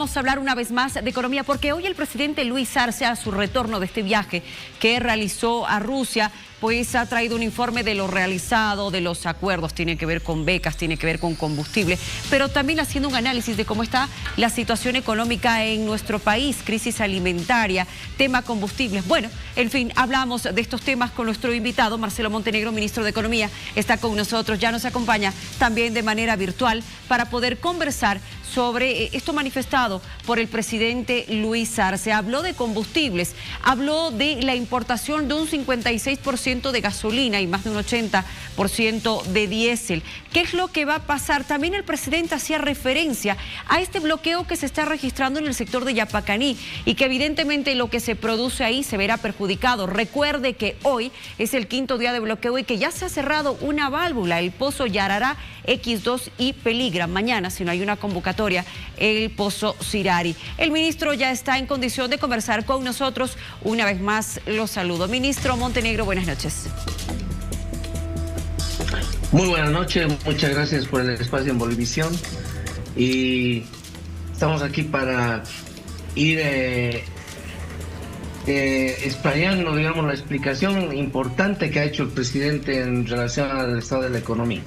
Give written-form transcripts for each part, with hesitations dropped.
vamos a hablar una vez más de economía, porque hoy el presidente Luis Arce, a su retorno de este viaje que realizó a Rusia, pues ha traído un informe de lo realizado, de los acuerdos, tiene que ver con becas, tiene que ver con combustible, pero también haciendo un análisis de cómo está la situación económica en nuestro país, crisis alimentaria, tema combustibles. Bueno, en fin, hablamos de estos temas con nuestro invitado, Marcelo Montenegro, ministro de Economía, está con nosotros, ya nos acompaña también de manera virtual para poder conversar sobre esto manifestado por el presidente Luis Arce. Habló de combustibles, habló de la importación de un 56% de gasolina y más de un 80% de diésel. ¿Qué es lo que va a pasar? También el presidente hacía referencia a este bloqueo que se está registrando en el sector de Yapacaní y que evidentemente lo que se produce ahí se verá perjudicado. Recuerde que hoy es el 5.º día de bloqueo y que ya se ha cerrado una válvula, el pozo Yarará X2 y peligra. Mañana, si no hay una convocatoria, el pozo Sirari. El ministro ya está en condición de conversar con nosotros. Una vez más, los saludo. Ministro Montenegro, buenas noches. Muy buenas noches, muchas gracias por el espacio en Bolivisión. Y estamos aquí para ir explayando, digamos, la explicación importante que ha hecho el presidente en relación al estado de la economía.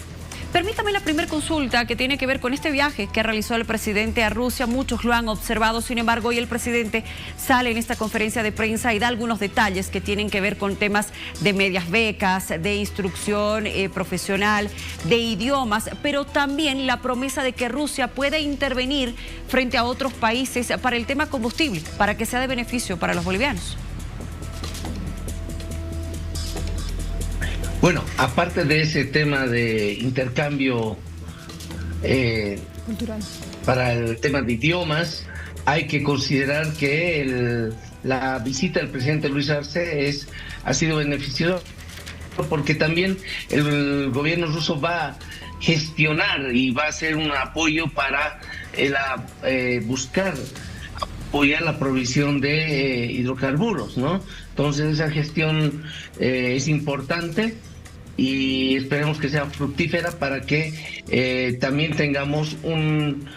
Permítame la primera consulta que tiene que ver con este viaje que realizó el presidente a Rusia. Muchos lo han observado, sin embargo, hoy el presidente sale en esta conferencia de prensa y da algunos detalles que tienen que ver con temas de medias becas, de instrucción profesional, de idiomas, pero también la promesa de que Rusia puede intervenir frente a otros países para el tema combustible, para que sea de beneficio para los bolivianos. Bueno, aparte de ese tema de intercambio cultural para el tema de idiomas, hay que considerar que la visita del presidente Luis Arce ha sido beneficiosa porque también el gobierno ruso va a gestionar y va a hacer un apoyo para buscar apoyar la provisión de hidrocarburos, ¿no? Entonces esa gestión es importante y esperemos que sea fructífera para que también tengamos un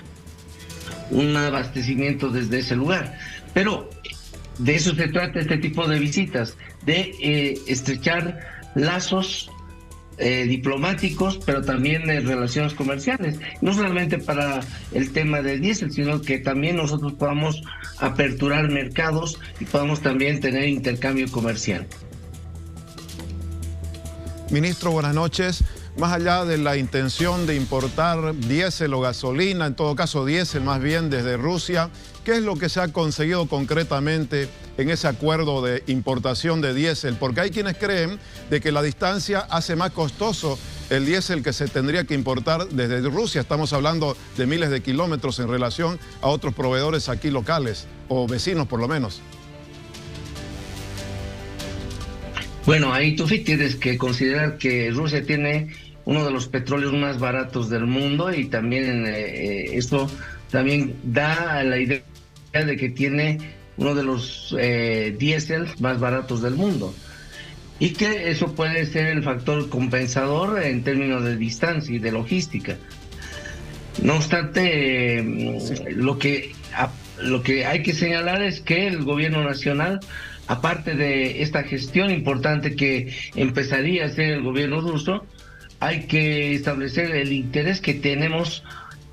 abastecimiento desde ese lugar. Pero de eso se trata este tipo de visitas, de estrechar lazos diplomáticos, pero también relaciones comerciales, no solamente para el tema del diésel, sino que también nosotros podamos aperturar mercados y podamos también tener intercambio comercial. Ministro, buenas noches. Más allá de la intención de importar diésel o gasolina, en todo caso diésel más bien desde Rusia, ¿qué es lo que se ha conseguido concretamente en ese acuerdo de importación de diésel? Porque hay quienes creen de que la distancia hace más costoso el diésel que se tendría que importar desde Rusia. Estamos hablando de miles de kilómetros en relación a otros proveedores aquí locales, o vecinos por lo menos. Bueno, ahí tú sí tienes que considerar que Rusia tiene uno de los petróleos más baratos del mundo y también esto también da la idea de que tiene uno de los diésel más baratos del mundo y que eso puede ser el factor compensador en términos de distancia y de logística. No obstante, lo que hay que señalar es que el gobierno nacional, aparte de esta gestión importante que empezaría a hacer el gobierno ruso, hay que establecer el interés que tenemos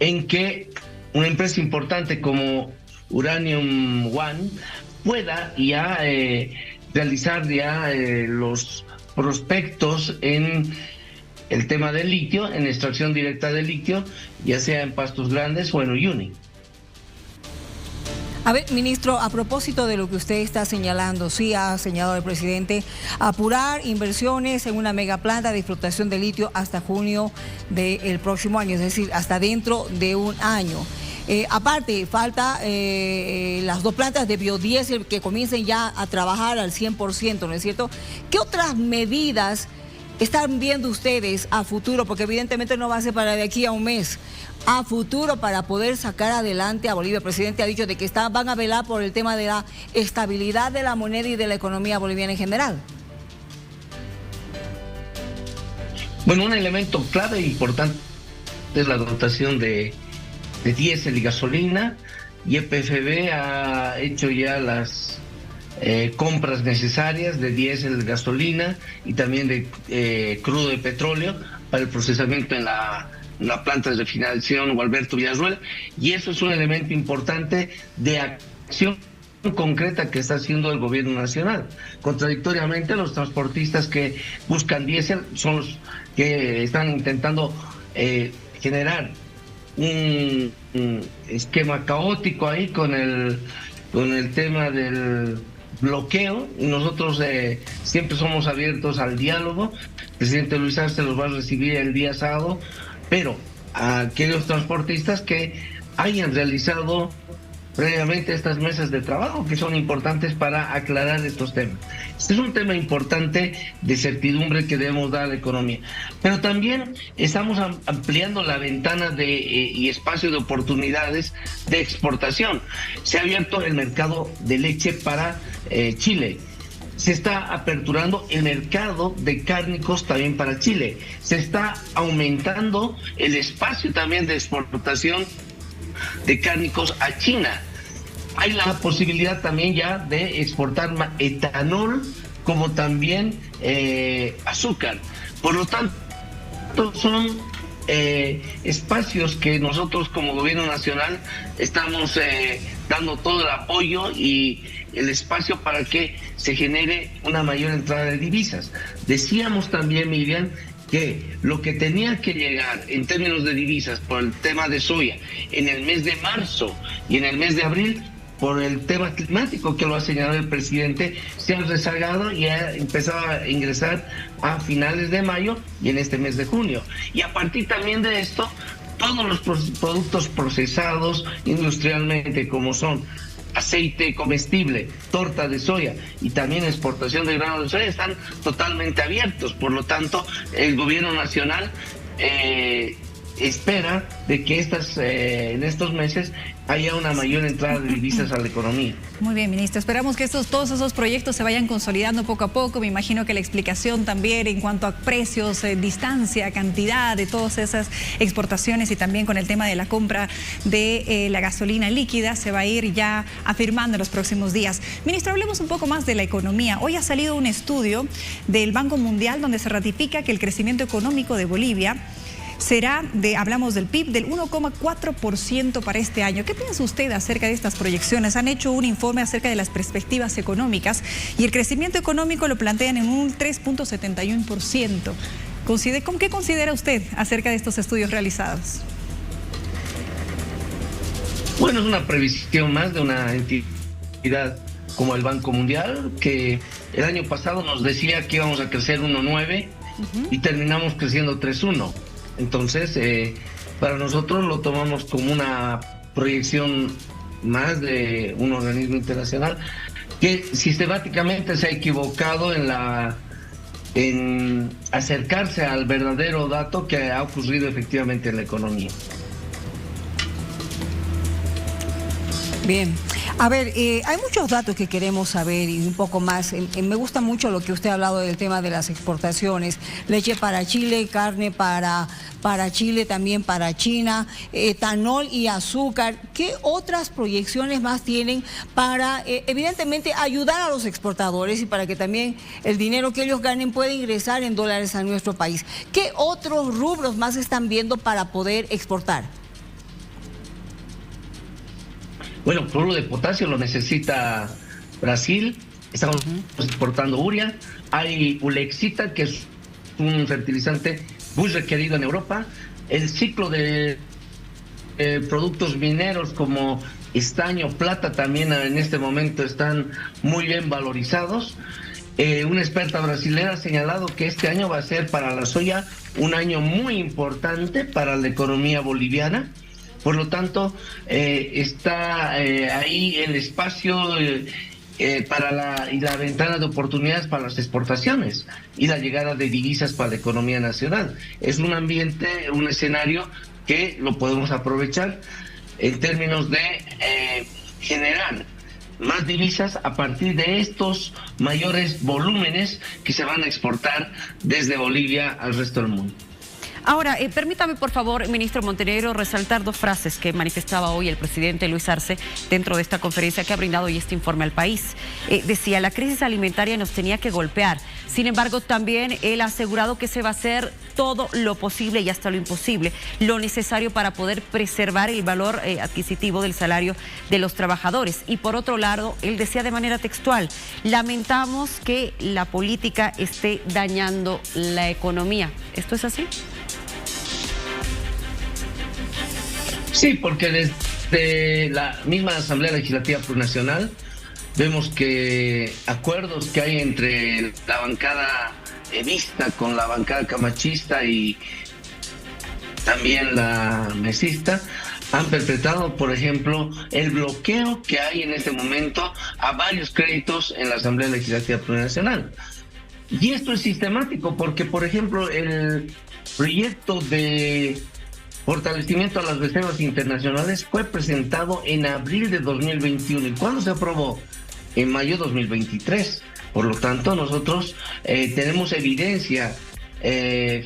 en que una empresa importante como Uranium One pueda ya realizar ya los prospectos en el tema del litio, en extracción directa de litio, ya sea en Pastos Grandes o en Uyuni. A ver, ministro, a propósito de lo que usted está señalando, sí ha señalado el presidente, apurar inversiones en una megaplanta de explotación de litio hasta junio del próximo año, es decir, hasta dentro de un año. Aparte, falta las 2 plantas de biodiesel que comiencen ya a trabajar al 100%, ¿no es cierto? ¿Qué otras medidas están viendo ustedes a futuro? Porque evidentemente no va a ser para de aquí a un mes. A futuro para poder sacar adelante a Bolivia. El presidente ha dicho de que van a velar por el tema de la estabilidad de la moneda y de la economía boliviana en general. Bueno, un elemento clave e importante es la dotación de diésel y gasolina YPFB ha hecho ya las compras necesarias de diésel, gasolina y también de crudo de petróleo para el procesamiento en la planta de refinación Gualberto Villarroel, y eso es un elemento importante de acción concreta que está haciendo el gobierno nacional. Contradictoriamente, los transportistas que buscan diésel son los que están intentando generar un esquema caótico ahí con el tema del bloqueo, y nosotros siempre somos abiertos al diálogo. El presidente Luis Arce los va a recibir el día sábado, pero a aquellos transportistas que hayan realizado previamente estas mesas de trabajo, que son importantes para aclarar estos temas. Este es un tema importante de certidumbre que debemos dar a la economía, pero también estamos ampliando la ventana y espacio de oportunidades de exportación. Se ha abierto el mercado de leche para Chile. Se está aperturando el mercado de cárnicos también para Chile. Se está aumentando el espacio también de exportación de cárnicos a China. Hay la posibilidad también ya de exportar etanol como también azúcar. Por lo tanto, son espacios que nosotros como gobierno nacional estamos dando todo el apoyo y el espacio para que se genere una mayor entrada de divisas. Decíamos también, Miriam, que lo que tenía que llegar en términos de divisas por el tema de soya en el mes de marzo y en el mes de abril, por el tema climático que lo ha señalado el presidente, se ha rezagado y ha empezado a ingresar a finales de mayo y en este mes de junio. Y a partir también de esto, todos los productos procesados industrialmente, como son aceite comestible, torta de soya y también exportación de grano de soya, están totalmente abiertos. Por lo tanto, el gobierno nacional espera de que en estos meses haya una mayor entrada de divisas a la economía. Muy bien, ministro. Esperamos que todos esos proyectos se vayan consolidando poco a poco. Me imagino que la explicación también en cuanto a precios, distancia, cantidad de todas esas exportaciones y también con el tema de la compra de la gasolina líquida se va a ir ya afirmando en los próximos días. Ministro, hablemos un poco más de la economía. Hoy ha salido un estudio del Banco Mundial donde se ratifica que el crecimiento económico de Bolivia será, hablamos del PIB, del 1,4% para este año. ¿Qué piensa usted acerca de estas proyecciones? Han hecho un informe acerca de las perspectivas económicas y el crecimiento económico lo plantean en un 3,71%. ¿Qué considera usted acerca de estos estudios realizados? Bueno, es una previsión más de una entidad como el Banco Mundial, que el año pasado nos decía que íbamos a crecer 1,9% y terminamos creciendo 3,1%. Entonces, para nosotros lo tomamos como una proyección más de un organismo internacional que sistemáticamente se ha equivocado en acercarse al verdadero dato que ha ocurrido efectivamente en la economía. Bien. A ver, hay muchos datos que queremos saber y un poco más. Me gusta mucho lo que usted ha hablado del tema de las exportaciones. Leche para Chile, carne para Chile, también para China, etanol y azúcar. ¿Qué otras proyecciones más tienen para, evidentemente, ayudar a los exportadores y para que también el dinero que ellos ganen pueda ingresar en dólares a nuestro país? ¿Qué otros rubros más están viendo para poder exportar? Bueno, el cloruro de potasio lo necesita Brasil, estamos exportando urea, hay ulexita, que es un fertilizante muy requerido en Europa, el ciclo de productos mineros como estaño, plata también en este momento están muy bien valorizados. Una experta brasileña ha señalado que este año va a ser para la soya un año muy importante para la economía boliviana. Por lo tanto, está ahí el espacio para la ventana de oportunidades para las exportaciones y la llegada de divisas para la economía nacional. Es un ambiente, un escenario que lo podemos aprovechar en términos de generar más divisas a partir de estos mayores volúmenes que se van a exportar desde Bolivia al resto del mundo. Ahora, permítame, por favor, ministro Montenegro, resaltar dos frases que manifestaba hoy el presidente Luis Arce dentro de esta conferencia que ha brindado hoy este informe al país. Decía, la crisis alimentaria nos tenía que golpear. Sin embargo, también él ha asegurado que se va a hacer todo lo posible y hasta lo imposible, lo necesario para poder preservar el valor adquisitivo del salario de los trabajadores. Y por otro lado, él decía de manera textual, lamentamos que la política esté dañando la economía. ¿Esto es así? Sí, porque desde la misma Asamblea Legislativa Plurinacional vemos que acuerdos que hay entre la bancada evista con la bancada camachista y también la mesista han perpetrado, por ejemplo, el bloqueo que hay en este momento a varios créditos en la Asamblea Legislativa Plurinacional. Y esto es sistemático porque, por ejemplo, el proyecto de fortalecimiento a las reservas internacionales fue presentado en abril de 2021. ¿Y cuándo se aprobó? En mayo de 2023. Por lo tanto, nosotros tenemos evidencia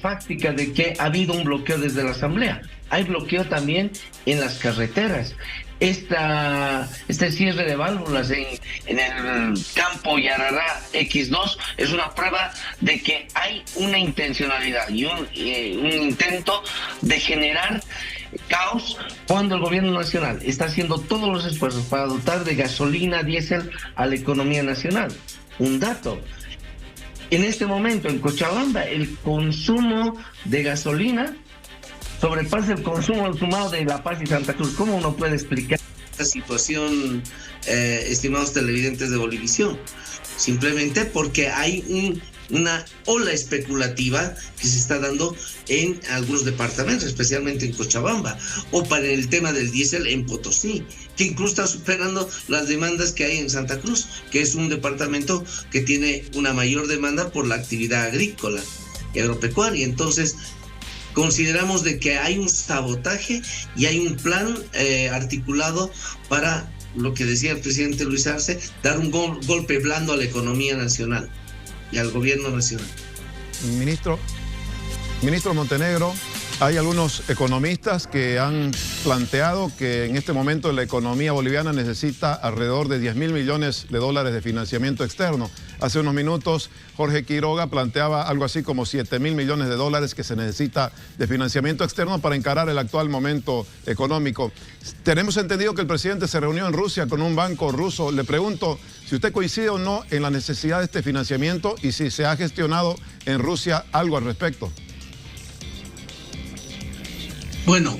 fáctica de que ha habido un bloqueo desde la Asamblea. Hay bloqueo también en las carreteras. Este cierre de válvulas en el campo Yarará X2 es una prueba de que hay una intencionalidad y un intento de generar caos cuando el gobierno nacional está haciendo todos los esfuerzos para dotar de gasolina, diésel a la economía nacional. Un dato, en este momento en Cochabamba el consumo de gasolina sobrepasa el consumo sumado de La Paz y Santa Cruz. ¿Cómo uno puede explicar esta situación, estimados televidentes de Bolivisión? Simplemente porque hay una ola especulativa que se está dando en algunos departamentos, especialmente en Cochabamba, o para el tema del diésel en Potosí, que incluso está superando las demandas que hay en Santa Cruz, que es un departamento que tiene una mayor demanda por la actividad agrícola y agropecuaria. Entonces, consideramos de que hay un sabotaje y hay un plan articulado para, lo que decía el presidente Luis Arce, dar un golpe blando a la economía nacional y al gobierno nacional. Ministro Montenegro, hay algunos economistas que han planteado que en este momento la economía boliviana necesita alrededor de 10.000 millones de dólares de financiamiento externo. Hace unos minutos Jorge Quiroga planteaba algo así como 7.000 millones de dólares que se necesita de financiamiento externo para encarar el actual momento económico. Tenemos entendido que el presidente se reunió en Rusia con un banco ruso. Le pregunto si usted coincide o no en la necesidad de este financiamiento y si se ha gestionado en Rusia algo al respecto. Bueno,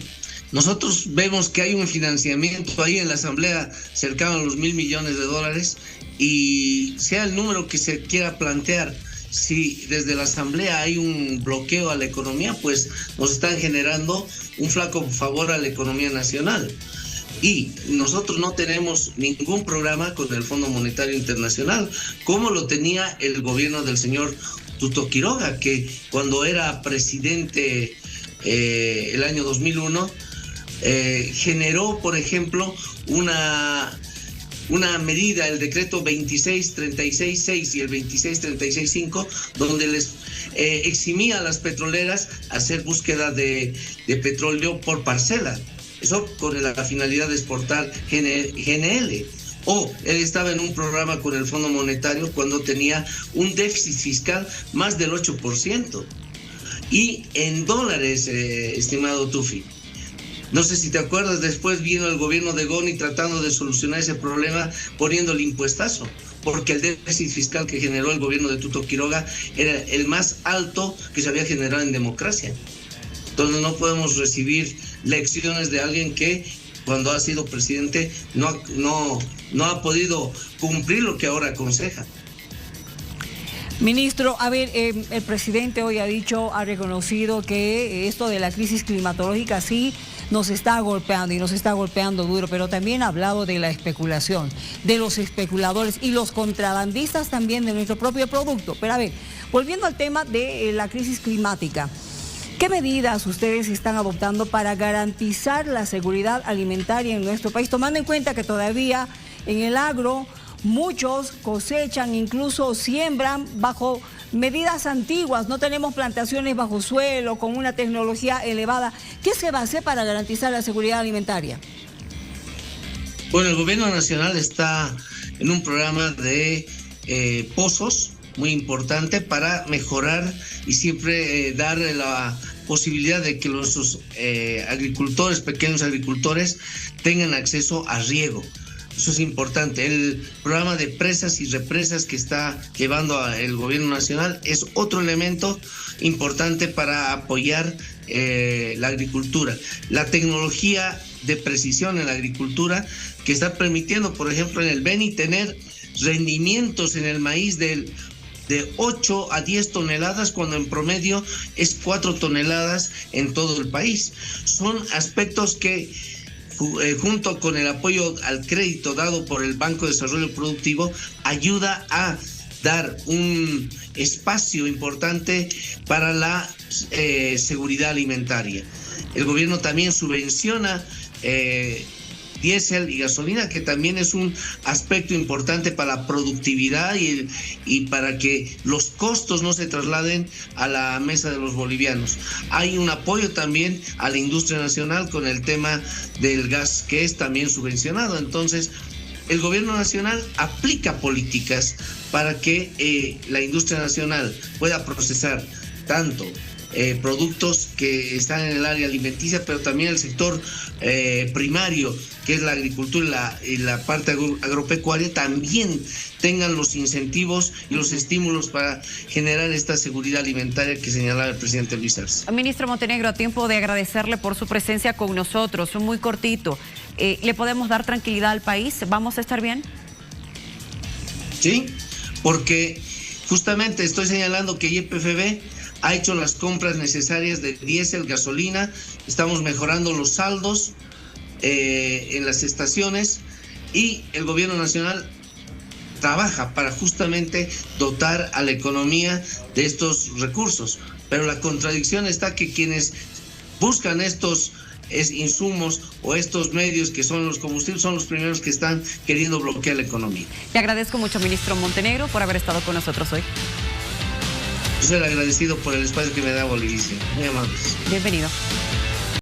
nosotros vemos que hay un financiamiento ahí en la Asamblea cercano a los 1.000 millones de dólares y sea el número que se quiera plantear, si desde la Asamblea hay un bloqueo a la economía, pues nos están generando un flaco favor a la economía nacional. Y nosotros no tenemos ningún programa con el Fondo Monetario Internacional, como lo tenía el gobierno del señor Tuto Quiroga, que cuando era presidente el año 2001, generó, por ejemplo, una medida, el decreto 26366 y el 26365, donde les eximía a las petroleras hacer búsqueda de petróleo por parcela. Eso con la finalidad de exportar GNL. O él estaba en un programa con el Fondo Monetario cuando tenía un déficit fiscal más del 8%. Y en dólares, estimado Tufi. No sé si te acuerdas, después vino el gobierno de Goni tratando de solucionar ese problema poniendo el impuestazo, porque el déficit fiscal que generó el gobierno de Tuto Quiroga era el más alto que se había generado en democracia. Entonces no podemos recibir lecciones de alguien que cuando ha sido presidente no ha podido cumplir lo que ahora aconseja. Ministro, a ver, el presidente hoy ha reconocido que esto de la crisis climatológica sí nos está golpeando y nos está golpeando duro, pero también ha hablado de la especulación, de los especuladores y los contrabandistas también de nuestro propio producto. Pero a ver, volviendo al tema de la crisis climática, ¿qué medidas ustedes están adoptando para garantizar la seguridad alimentaria en nuestro país, tomando en cuenta que todavía en el agro muchos cosechan, incluso siembran bajo medidas antiguas, no tenemos plantaciones bajo suelo con una tecnología elevada. ¿Qué se va a hacer para garantizar la seguridad alimentaria? Bueno, el gobierno nacional está en un programa de pozos muy importante para mejorar y siempre dar la posibilidad de que los agricultores, pequeños agricultores, tengan acceso a riego. Eso es importante. El programa de presas y represas que está llevando el gobierno nacional es otro elemento importante para apoyar la agricultura. La tecnología de precisión en la agricultura que está permitiendo, por ejemplo, en el Beni tener rendimientos en el maíz de 8 a 10 toneladas, cuando en promedio es 4 toneladas en todo el país. Son aspectos que junto con el apoyo al crédito dado por el Banco de Desarrollo Productivo, ayuda a dar un espacio importante para la seguridad alimentaria. El gobierno también subvenciona diésel y gasolina, que también es un aspecto importante para la productividad y para que los costos no se trasladen a la mesa de los bolivianos. Hay un apoyo también a la industria nacional con el tema del gas, que es también subvencionado. Entonces, el gobierno nacional aplica políticas para que la industria nacional pueda procesar tanto productos que están en el área alimenticia, pero también el sector primario, que es la agricultura y la parte agropecuaria, también tengan los incentivos y los estímulos para generar esta seguridad alimentaria que señalaba el presidente Luis Arce. Ministro Montenegro, a tiempo de agradecerle por su presencia con nosotros, muy cortito, ¿le podemos dar tranquilidad al país? ¿Vamos a estar bien? Sí, porque justamente estoy señalando que YPFB ha hecho las compras necesarias de diésel, gasolina, estamos mejorando los saldos en las estaciones y el gobierno nacional trabaja para justamente dotar a la economía de estos recursos. Pero la contradicción está que quienes buscan estos insumos o estos medios que son los combustibles son los primeros que están queriendo bloquear la economía. Le agradezco mucho, ministro Montenegro, por haber estado con nosotros hoy. Yo soy el agradecido por el espacio que me da Bolivia. Muy amables. Bienvenido.